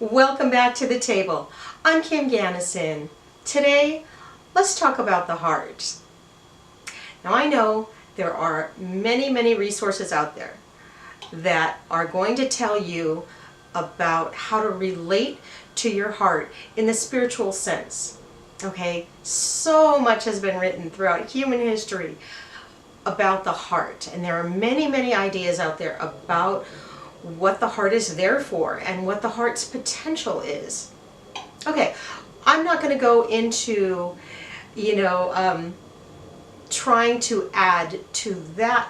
Welcome back to the table. I'm Kim Gannison. Today, let's talk about the heart. Now I know there are many resources out there that are going to tell you about how to relate to your heart in the spiritual sense. Okay, so much has been written throughout human history about the heart, and there are many ideas out there about what the heart is there for and what the heart's potential is. Okay, I'm not going to go into, trying to add to that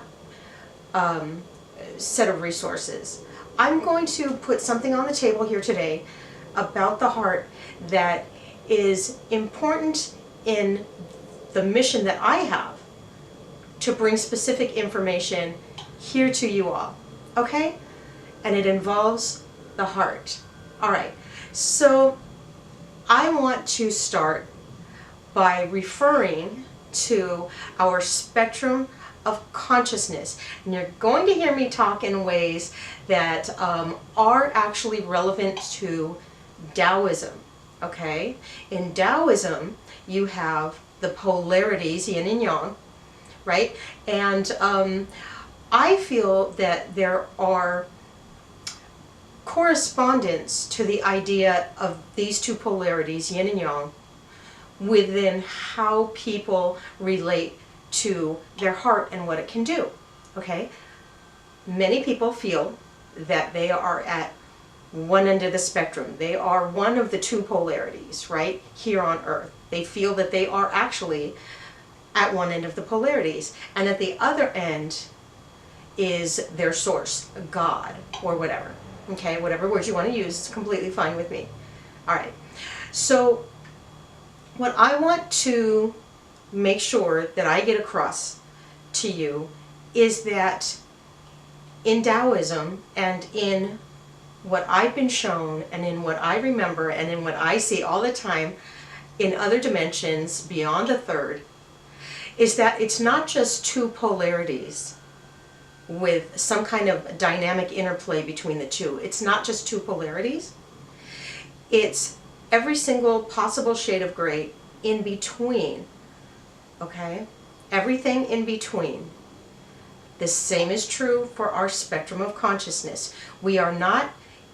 set of resources. I'm going to put something on the table here today about the heart that is important in the mission that I have to bring specific information here to you all. Okay? And it involves the heart. All right, so I want to start by referring to our spectrum of consciousness. And you're going to hear me talk in ways that are actually relevant to Taoism, okay? In Taoism, you have the polarities, yin and yang, right? And I feel that there are correspondence to the idea of these two polarities, yin and yang, within how people relate to their heart and what it can do. Okay? Many people feel that they are at one end of the spectrum. They are one of the two polarities, right? Here on earth. They feel that they are actually at one end of the polarities, and at the other end is their source, God, or whatever. Okay, whatever words you want to use is completely fine with me. All right, so what I want to make sure that I get across to you is that in Taoism and in what I've been shown and in what I remember and in what I see all the time in other dimensions beyond the third, is that it's not just two polarities with some kind of dynamic interplay between the two. It's not just two polarities. It's every single possible shade of gray in between. Okay? Everything in between. The same is true for our spectrum of consciousness. We are not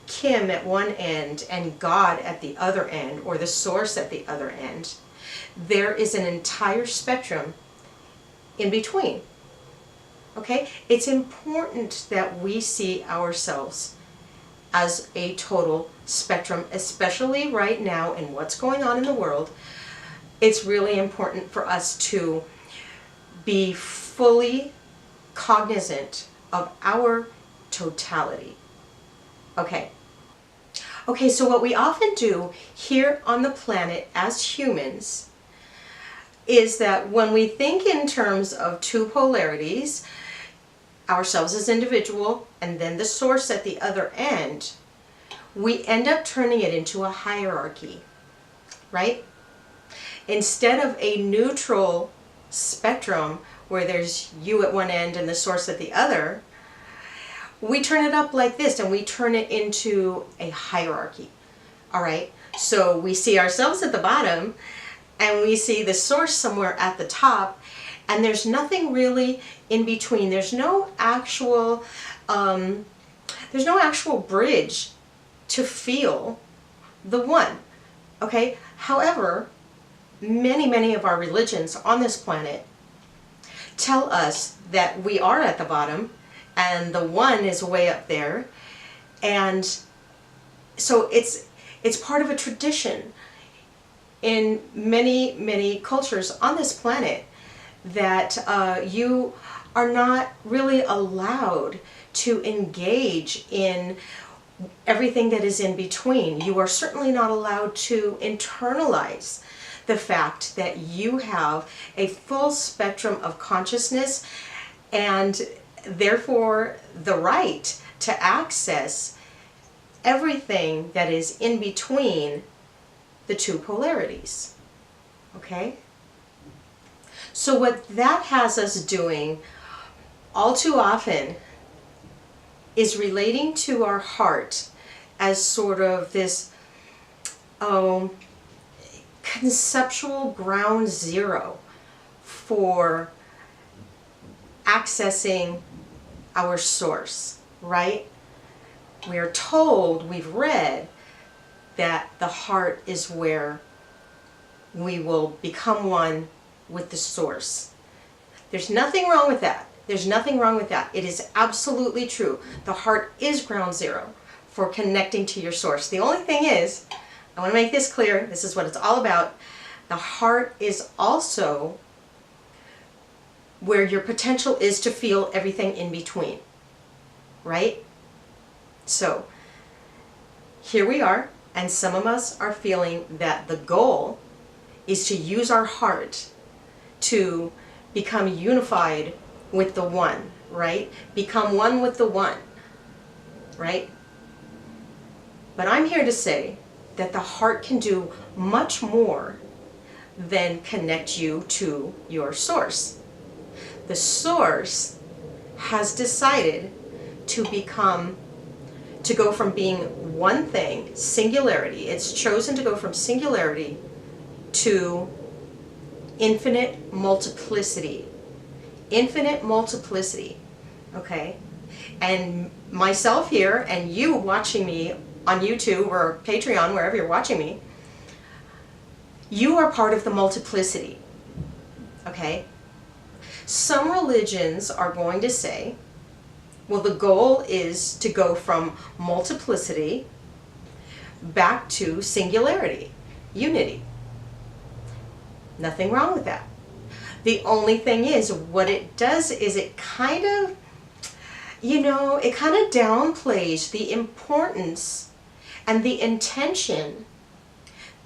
Kim at one end and God at the other end, or the source at the other end. There is an entire spectrum in between. Okay? It's important that we see ourselves as a total spectrum, especially right now in what's going on in the world. It's really important for us to be fully cognizant of our totality. Okay. Okay, so what we often do here on the planet as humans is that when we think in terms of two polarities, ourselves as individual and then the source at the other end, we end up turning it into a hierarchy, right? Instead of a neutral spectrum where there's you at one end and the source at the other, we turn it up like this and we turn it into a hierarchy. All right, so we see ourselves at the bottom and we see the source somewhere at the top, and there's nothing really in between. There's no actual bridge to feel the one. Okay? However, many of our religions on this planet tell us that we are at the bottom and the one is way up there, and so it's part of a tradition in many cultures on this planet that you are not really allowed to engage in everything that is in between. You are certainly not allowed to internalize the fact that you have a full spectrum of consciousness and therefore the right to access everything that is in between the two polarities. Okay? So what that has us doing all too often is relating to our heart as sort of this conceptual ground zero for accessing our source, right? We are told, we've read, that the heart is where we will become one with the source. There's nothing wrong with that. There's nothing wrong with that. It is absolutely true. The heart is ground zero for connecting to your source. The only thing is, I want to make this clear, this is what it's all about. The heart is also where your potential is to feel everything in between, right? So here we are, and some of us are feeling that the goal is to use our heart to become unified with the one, right? Become one with the one, right? But I'm here to say that the heart can do much more than connect you to your source. The source has decided to go from being one thing, singularity. It's chosen to go from singularity to infinite multiplicity. Infinite multiplicity, okay? And myself here and you watching me on YouTube or Patreon, wherever you're watching me, you are part of the multiplicity, okay? Some religions are going to say, well, the goal is to go from multiplicity back to singularity, unity. Nothing wrong with that. The only thing is, what it does is it kind of, it kind of downplays the importance and the intention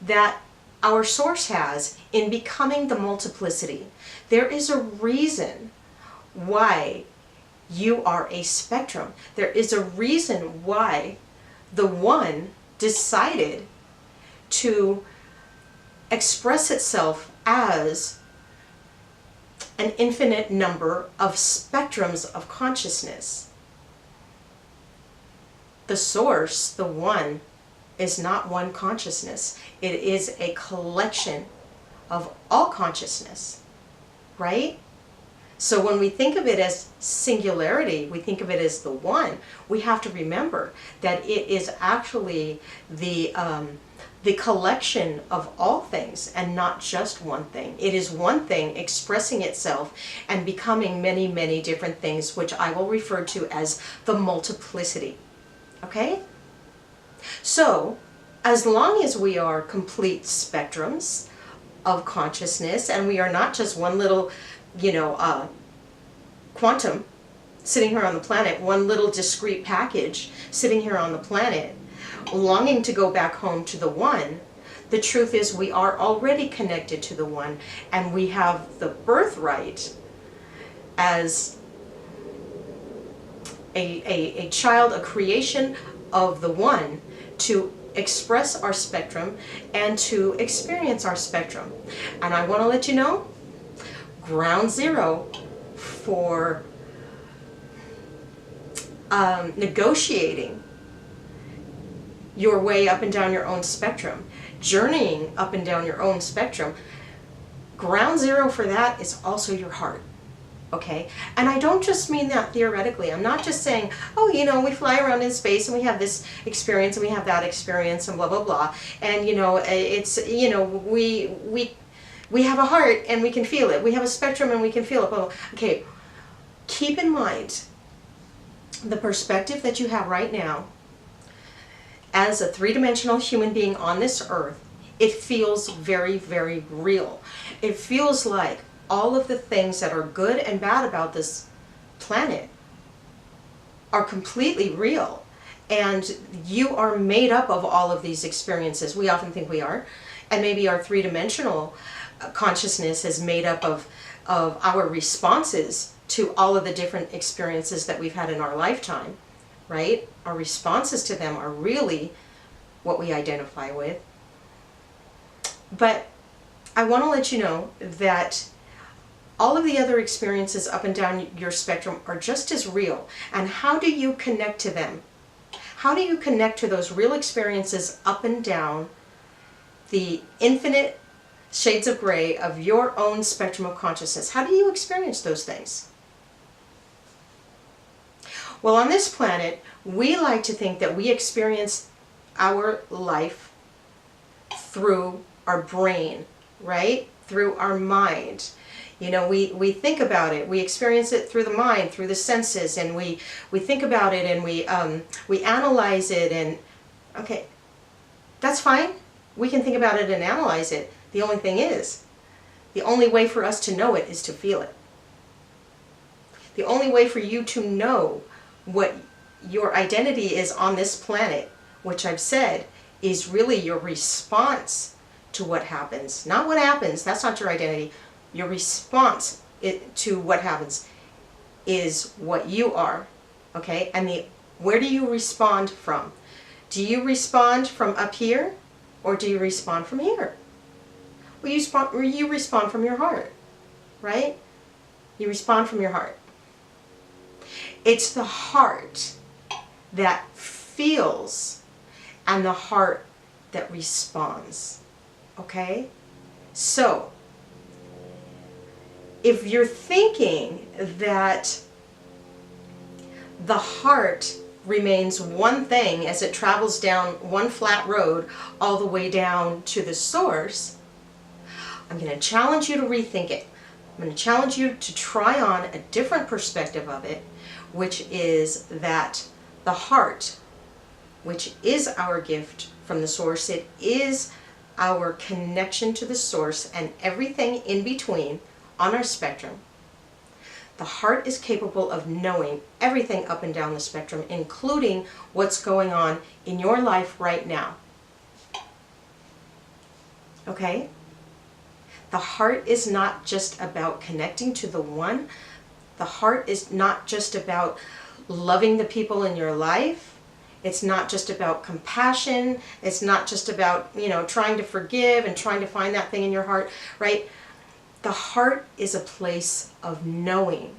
that our source has in becoming the multiplicity. There is a reason why you are a spectrum. There is a reason why the one decided to express itself as an infinite number of spectrums of consciousness. The source, the one, is not one consciousness. It is a collection of all consciousness, right? So when we think of it as singularity, we think of it as the one, we have to remember that it is actually the collection of all things and not just one thing. It is one thing expressing itself and becoming many, many different things, which I will refer to as the multiplicity. Okay? So, as long as we are complete spectrums of consciousness and we are not just one little, quantum sitting here on the planet, one little discrete package sitting here on the planet, longing to go back home to the one, the truth is we are already connected to the one, and we have the birthright as a child, a creation of the one, to express our spectrum and to experience our spectrum. And I want to let you know, ground zero for negotiating your way up and down your own spectrum, journeying up and down your own spectrum, ground zero for that is also your heart. Okay? And I don't just mean that theoretically. I'm not just saying, oh, we fly around in space and we have this experience and we have that experience and blah, blah, blah. And, it's, we have a heart and we can feel it. We have a spectrum and we can feel it. Blah, blah. Okay, keep in mind the perspective that you have right now as a three-dimensional human being on this earth. It feels very, very real. It feels like all of the things that are good and bad about this planet are completely real. And you are made up of all of these experiences. We often think we are. And maybe our three-dimensional consciousness is made up of our responses to all of the different experiences that we've had in our lifetime, right? Our responses to them are really what we identify with. But I want to let you know that all of the other experiences up and down your spectrum are just as real. And how do you connect to them? How do you connect to those real experiences up and down the infinite shades of gray of your own spectrum of consciousness? How do you experience those things? Well, on this planet, we like to think that we experience our life through our brain, right? Through our mind. You know, we think about it, we experience it through the mind, through the senses, and we think about it, and we analyze it, and okay, that's fine. We can think about it and analyze it. The only thing is, the only way for us to know it is to feel it. The only way for you to know what your identity is on this planet, which I've said, is really your response to what happens. Not what happens, that's not your identity. Your response to what happens is what you are, okay? And where do you respond from? Do you respond from up here, or do you respond from here? Well, you respond from your heart, right? You respond from your heart. It's the heart that feels and the heart that responds, okay? So, if you're thinking that the heart remains one thing as it travels down one flat road all the way down to the source, I'm going to challenge you to rethink it. I'm going to challenge you to try on a different perspective of it, which is that the heart, which is our gift from the source, it is our connection to the source and everything in between on our spectrum. The heart is capable of knowing everything up and down the spectrum, including what's going on in your life right now. Okay? The heart is not just about connecting to the one. The heart is not just about loving the people in your life. It's not just about compassion. It's not just about, you know, trying to forgive and trying to find that thing in your heart, right? The heart is a place of knowing.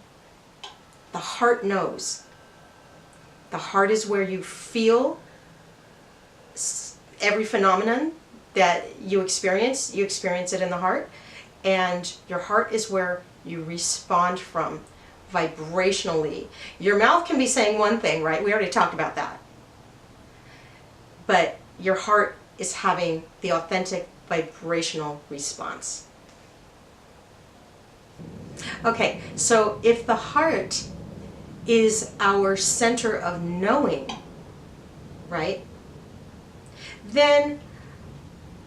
The heart knows. The heart is where you feel every phenomenon that you experience it in the heart. And your heart is where you respond from vibrationally. Your mouth can be saying one thing, right? We already talked about that. But your heart is having the authentic vibrational response. Okay, so if the heart is our center of knowing, right, then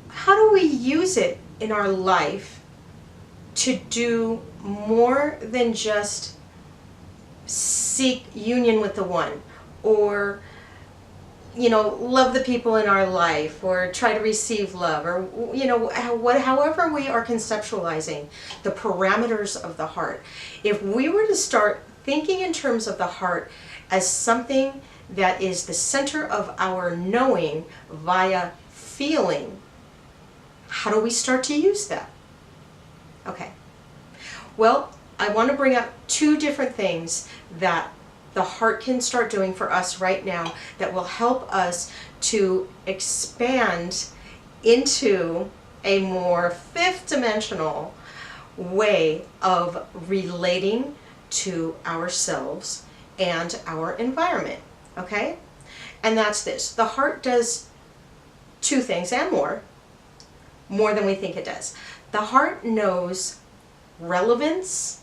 how do we use it in our life to do more than just seek union with the one, or, you know, love the people in our life, or try to receive love, or, you know, however we are conceptualizing the parameters of the heart. If we were to start thinking in terms of the heart as something that is the center of our knowing via feeling, how do we start to use that? Okay. Well, I want to bring up two different things that the heart can start doing for us right now that will help us to expand into a more fifth dimensional way of relating to ourselves and our environment, okay? And that's this. The heart does two things and more than we think it does. The heart knows relevance,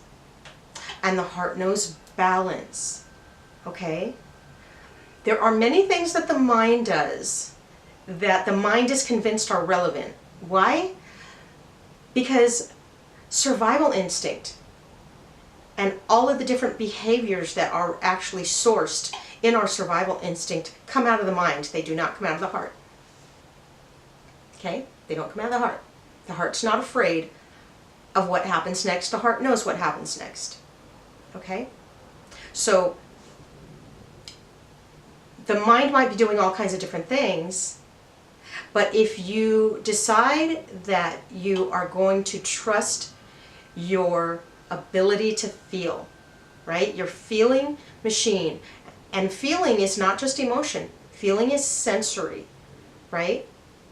and the heart knows balance, okay? There are many things that the mind does that the mind is convinced are relevant. Why? Because survival instinct and all of the different behaviors that are actually sourced in our survival instinct come out of the mind. They do not come out of the heart. Okay? They don't come out of the heart. The heart's not afraid of what happens next. The heart knows what happens next. Okay? So the mind might be doing all kinds of different things, but if you decide that you are going to trust your ability to feel, right? Your feeling machine. And feeling is not just emotion. Feeling is sensory, right?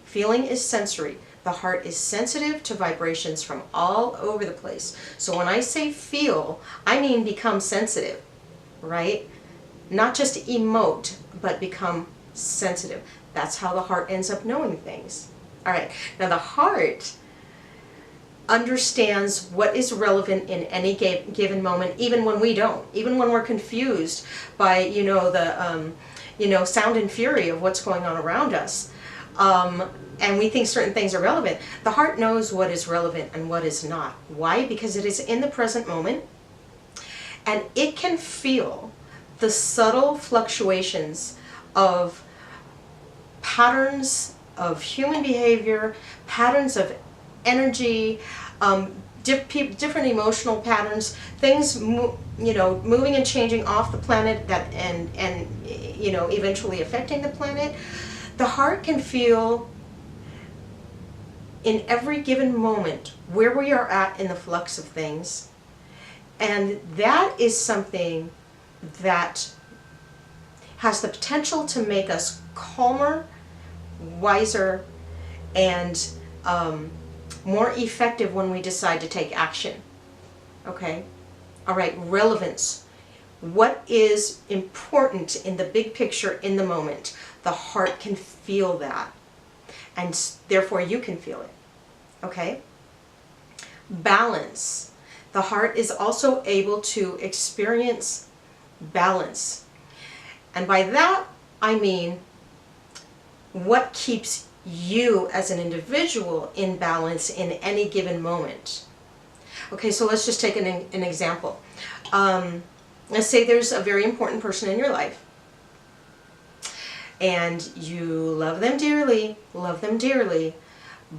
Feeling is sensory. The heart is sensitive to vibrations from all over the place. So when I say feel, I mean become sensitive, right? Not just emote, but become sensitive. That's how the heart ends up knowing things. All right, now the heart understands what is relevant in any given moment, even when we don't, even when we're confused by, the sound and fury of what's going on around us. And we think certain things are relevant. The heart knows what is relevant and what is not. Why? Because it is in the present moment, and it can feel the subtle fluctuations of patterns of human behavior, patterns of energy, different emotional patterns, things moving and changing off the planet and eventually affecting the planet. The heart can feel in every given moment where we are at in the flux of things, and that is something that has the potential to make us calmer, wiser, and more effective when we decide to take action. Okay? All right, relevance. What is important in the big picture in the moment? The heart can feel that, and therefore you can feel it. Okay? Balance. The heart is also able to experience balance. And by that, I mean what keeps you as an individual in balance in any given moment. Okay, so let's just take an example. Let's say there's a very important person in your life, and you love them dearly,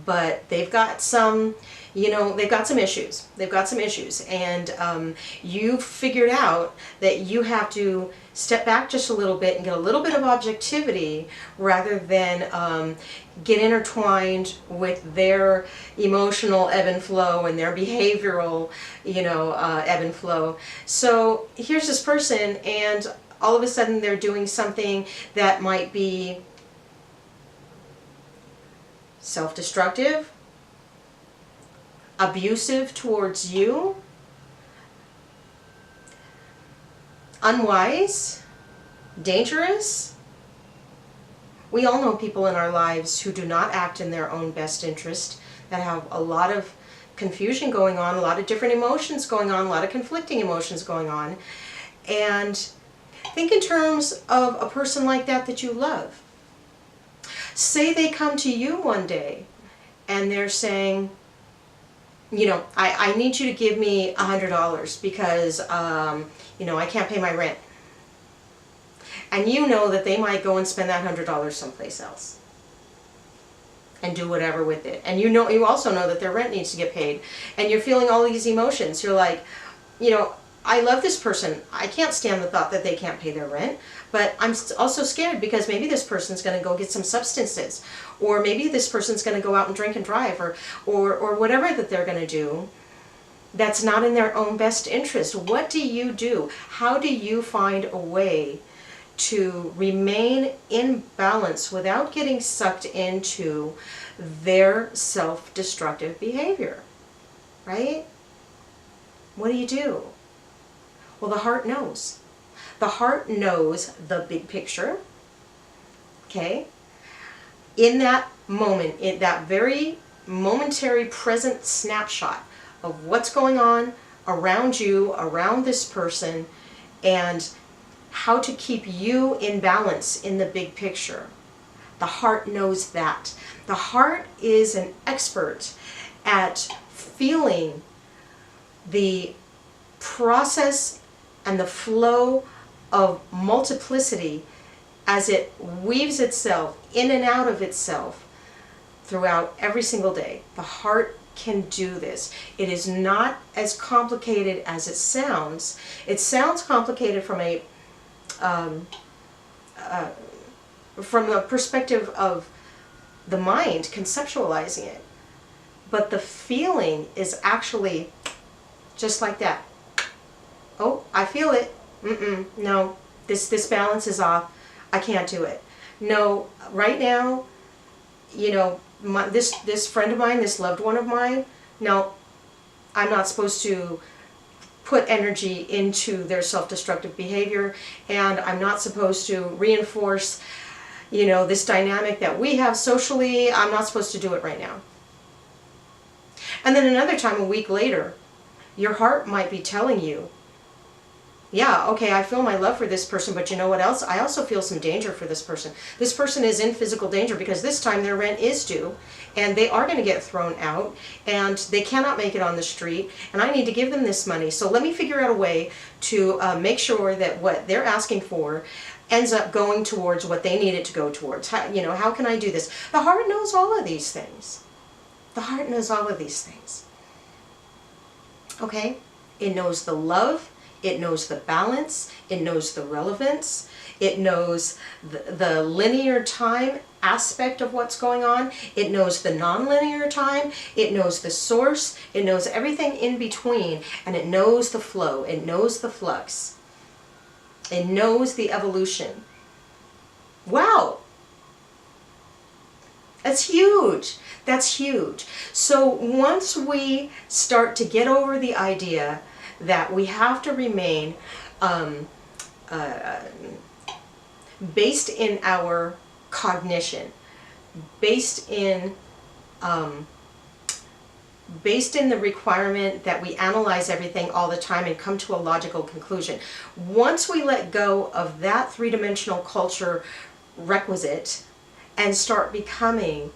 but they've got some, they've got some issues. And you've figured out that you have to step back just a little bit and get a little bit of objectivity rather than get intertwined with their emotional ebb and flow and their behavioral, ebb and flow. So here's this person, and all of a sudden they're doing something that might be self-destructive, abusive towards you, unwise, dangerous. We all know people in our lives who do not act in their own best interest, that have a lot of confusion going on, a lot of different emotions going on, a lot of conflicting emotions going on. And think in terms of a person like that you love. Say they come to you one day and they're saying, I need you to give me $100 because, I can't pay my rent. And you know that they might go and spend that $100 someplace else and do whatever with it. And you also know that their rent needs to get paid. And you're feeling all these emotions. You're like, I love this person. I can't stand the thought that they can't pay their rent, but I'm also scared because maybe this person's going to go get some substances, or maybe this person's going to go out and drink and drive, or whatever that they're going to do that's not in their own best interest. What do you do? How do you find a way to remain in balance without getting sucked into their self-destructive behavior? Right? What do? Well, the heart knows. The heart knows the big picture, okay? In that moment, in that very momentary present snapshot of what's going on around you, around this person, and how to keep you in balance in the big picture. The heart knows that. The heart is an expert at feeling the process and the flow of multiplicity as it weaves itself in and out of itself throughout every single day. The heart can do this. It is not as complicated as it sounds. It sounds complicated from the perspective of the mind conceptualizing it, but the feeling is actually just like that. Oh, I feel it. No, this balance is off. I can't do it. no, right now, you know, this friend of mine, this loved one of mine, no, I'm not supposed to put energy into their self-destructive behavior, and I'm not supposed to reinforce, you know, this dynamic that we have socially. I'm not supposed to do it right now. And then another time, a week later, your heart might be telling you, yeah, okay, I feel my love for this person, but you know what else? I also feel some danger for this person. This person is in physical danger because this time their rent is due, and they are going to get thrown out, and they cannot make it on the street, and I need to give them this money. So let me figure out a way to make sure that what they're asking for ends up going towards what they need it to go towards. How, you know, how can I do this? The heart knows all of these things. The heart knows all of these things. Okay? It knows the love. It knows the balance. It knows the relevance. It knows the linear time aspect of what's going on. It knows the non-linear time. It knows the source. It knows everything in between. And it knows the flow. It knows the flux. It knows the evolution. Wow! That's huge. That's huge. So once we start to get over the idea that we have to remain based in our cognition, based in the requirement that we analyze everything all the time and come to a logical conclusion. Once we let go of that three-dimensional culture requisite and start becoming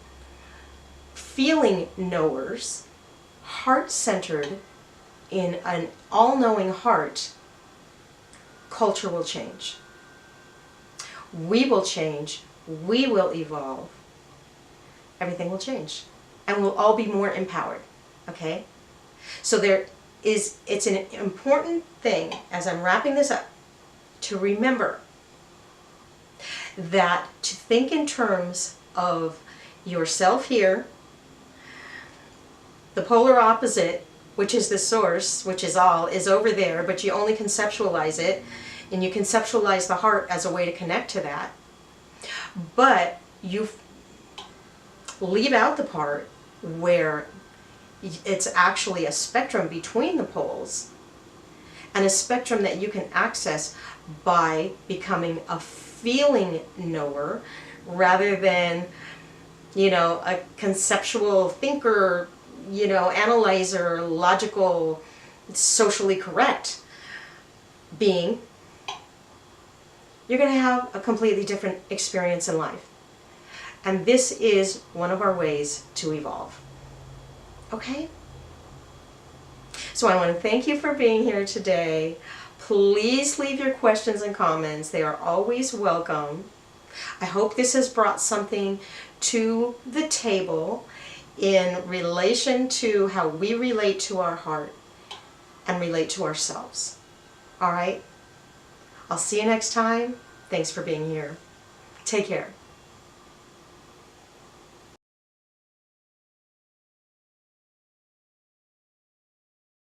feeling knowers, heart-centered, in an all-knowing heart, culture will change. We will change. We will evolve. Everything will change. And we'll all be more empowered. Okay? So it's an important thing, as I'm wrapping this up, to remember that to think in terms of yourself here, the polar opposite, which is the source, which is all, is over there, but you only conceptualize it, and you conceptualize the heart as a way to connect to that. But you leave out the part where it's actually a spectrum between the poles, and a spectrum that you can access by becoming a feeling knower rather than, you know, a conceptual thinker, you know, analyzer, logical, socially correct being. You're going to have a completely different experience in life. And this is one of our ways to evolve. Okay? So I want to thank you for being here today. Please leave your questions and comments. They are always welcome. I hope this has brought something to the table in relation to how we relate to our heart and relate to ourselves. All right? I'll see you next time. Thanks for being here. Take care.